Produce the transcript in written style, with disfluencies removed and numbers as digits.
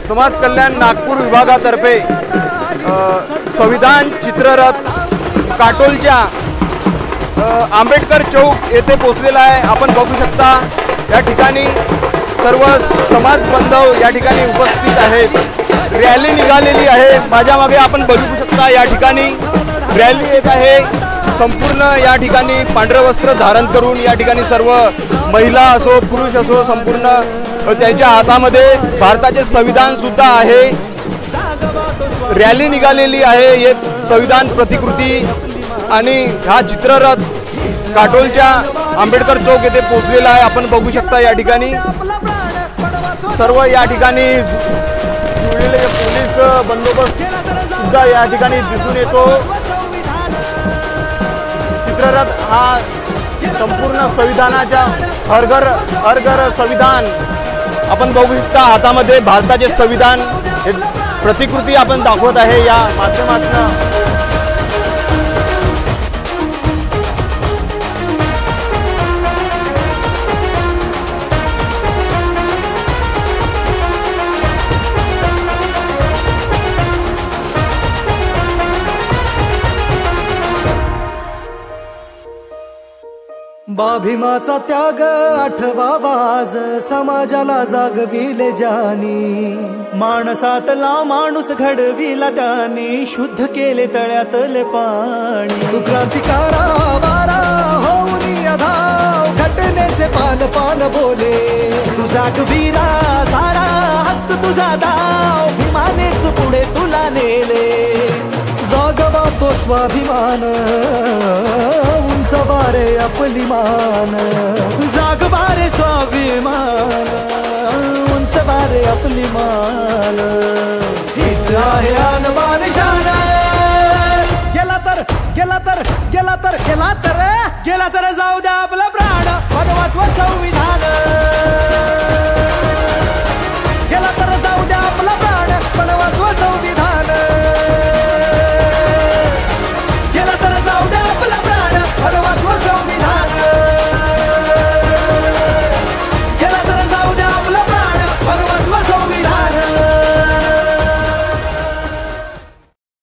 समाज कल्याण नागपूर विभागातर्फे संविधान चित्ररथ काटोलच्या आंबेडकर चौक येथे पोहोचलेला आहे। आपण बघू शकता या ठिकाणी सर्व समाज बांधव या ठिकाणी उपस्थित आहेत। रॅली निघालेली आहे। माझ्या मागे आपण बघू शकता या ठिकाणी रॅली येत आहे। संपूर्ण या ठिकाणी पांढरे वस्त्र धारण करून या ठिकाणी सर्व महिला असो पुरुष असो संपूर्ण त्यांच्या हातामध्ये भारताचे संविधान सुद्धा आहे। रॅली निघालेली आहे। हे संविधान प्रतिकृती आणि हा चित्ररथ काटोलच्या आंबेडकर चौक येथे पोहोचलेला आहे। आपण बघू शकता या ठिकाणी सर्व या ठिकाणी जुळलेले पोलीस बंदोबस्त सुद्धा या ठिकाणी दिसून येतो। चित्ररथ हा संपूर्ण संविधानाच्या हर घर संविधान आपण बघू शकता। हातामध्ये भारताचे संविधान हे प्रतिकृती आपण दाखवत आहे या माध्यमातून। भीमाचा त्याग आठवावा आज समाजाला जागविले जानी। माणसातला माणूस घडविला त्यानी शुद्ध केले तळ्यातले पाणी। तू क्रांतिकारा वारा होऊन धाव घटनेचे पान पान बोले। तू जागवीरा सारा हक्क तुझा दाव भीमानेच पुढे तुला नेले। जागवा तो स्वाभिमान उंचवारे आपली मान। जागवारे स्वाभिमान उंचवारे आपली मान। हीच आहे अनमान शान। गेला तर गेला तर गेला तर गेला तर गेला तर जाऊ